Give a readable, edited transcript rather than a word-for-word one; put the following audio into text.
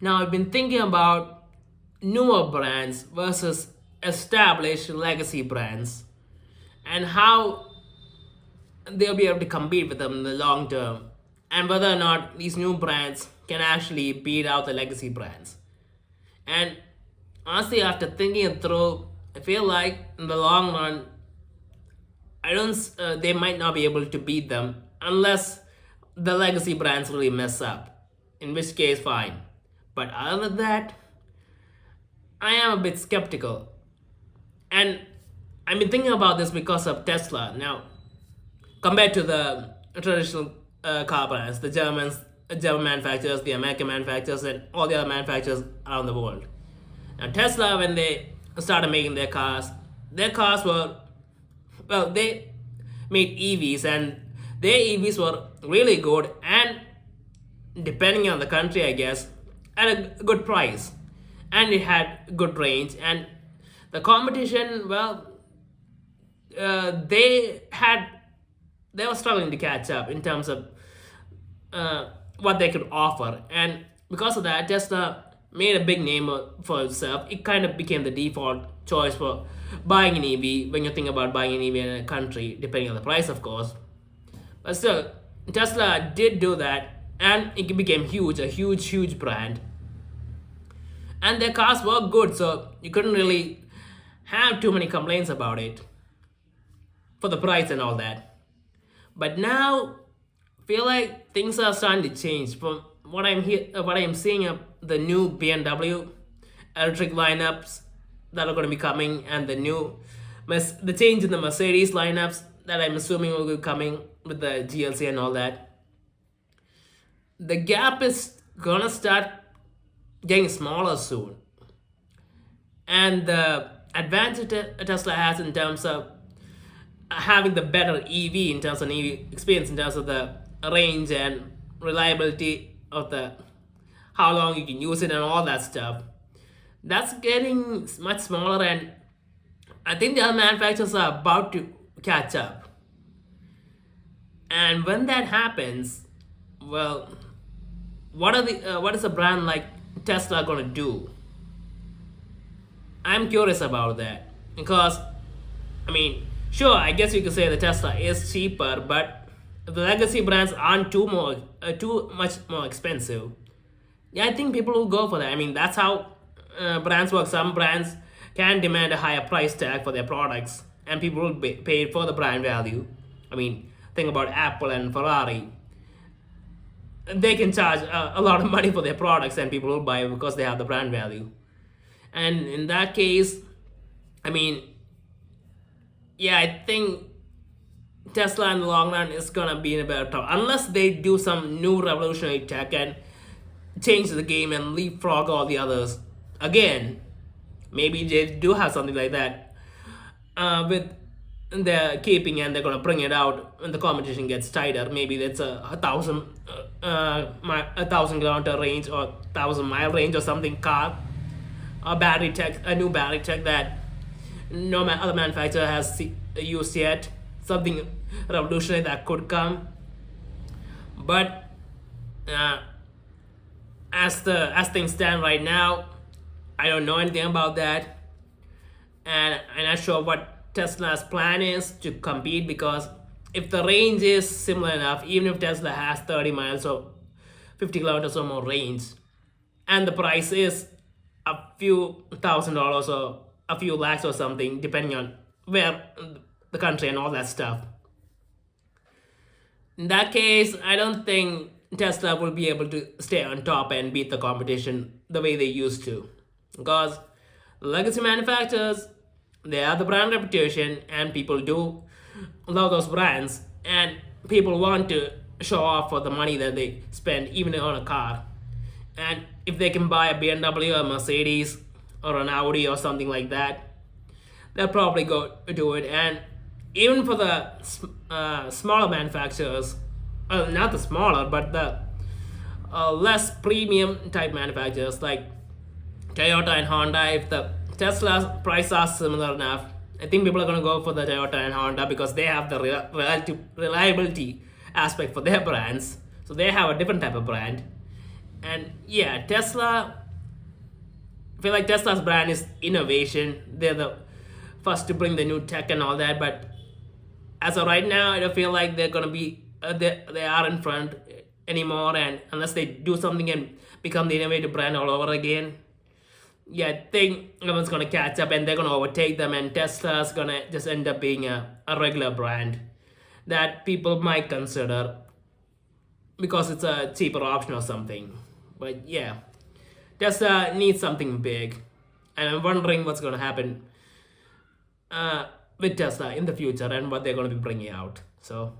Now, I've been thinking about newer brands versus established legacy brands and how they'll be able to compete with them in the long term, and whether or not these new brands can actually beat out the legacy brands. And honestly, after thinking it through, I feel like in the long run, I don't. They might not be able to beat them unless the legacy brands really mess up. In which case, fine. But other than that, I am a bit skeptical. And I've been thinking about this because of Tesla. Now, compared to the traditional car brands, the German manufacturers, the American manufacturers, and all the other manufacturers around the world. Now, Tesla, when they started making their cars were, well, they made EVs, and their EVs were really good, and depending on the country, I guess, at a good price, and it had good range. And the competition, well, they had they were struggling to catch up in terms of what they could offer, and because of that, Tesla made a big name for itself. It kind of became the default choice for buying an EV when you think about buying an EV in a country, depending on the price, of course. But still, Tesla did do that, and it became huge, a huge brand. And their cars were good, so you couldn't really have too many complaints about it for the price and all that. But now, feel like things are starting to change. From what I'm seeing of the new BMW electric lineups that are going to be coming, and the change in the Mercedes lineups that I'm assuming will be coming with the GLC and all that. The gap is gonna start getting smaller soon, and the advantage Tesla has in terms of having the better EV in terms of EV experience, in terms of the range and reliability of the how long you can use it and all that stuff, that's getting much smaller, and I think the other manufacturers are about to catch up. And when that happens, well, what is a brand like Tesla gonna do? I'm curious about that because, I mean, sure, I guess you could say the Tesla is cheaper, but if the legacy brands aren't too much more expensive, yeah, I think people will go for that. I mean, that's how brands work. Some brands can demand a higher price tag for their products, and people will pay for the brand value. I mean, think about Apple and Ferrari. They can charge a lot of money for their products, and people will buy it because they have the brand value. And in that case, I mean, yeah, I think Tesla in the long run is gonna be in a better time unless they do some new revolutionary tech and change the game and leapfrog all the others. Again, maybe they do have something like that with their keeping, and they're gonna bring it out when the competition gets tighter. Maybe that's a 1,000 kilometer range or 1,000 mile range or something car, a new battery tech that no other manufacturer has used yet. Something revolutionary that could come, but uh, as things stand right now, I don't know anything about that, and I'm not sure what Tesla's plan is to compete, because if the range is similar enough, even if Tesla has 30 miles or 50 kilometers or more range, and the price is a few $1,000s or a few lakhs or something, depending on where the country and all that stuff. In that case, I don't think Tesla will be able to stay on top and beat the competition the way they used to. Because legacy manufacturers, they have the brand reputation, and people do love those brands, and people want to show off for the money that they spend even on a car. And if they can buy a BMW or a Mercedes or an Audi or something like that, they'll probably go do it. And even for the smaller manufacturers, not the smaller, but the less premium type manufacturers like Toyota and Honda, if the Tesla's price are similar enough, I think people are going to go for the Toyota and Honda because they have the reliability aspect for their brands. So they have a different type of brand. And yeah, Tesla, I feel like Tesla's brand is innovation. They're the first to bring the new tech and all that. But as of right now, I don't feel like they're gonna be they are in front anymore. And unless they do something and become the innovative brand all over again, yeah, I think everyone's gonna catch up and they're gonna overtake them. And Tesla's gonna just end up being a regular brand that people might consider because it's a cheaper option or something. But yeah, Tesla needs something big, and I'm wondering what's going to happen uh, with Tesla in the future and what they're going to be bringing out. So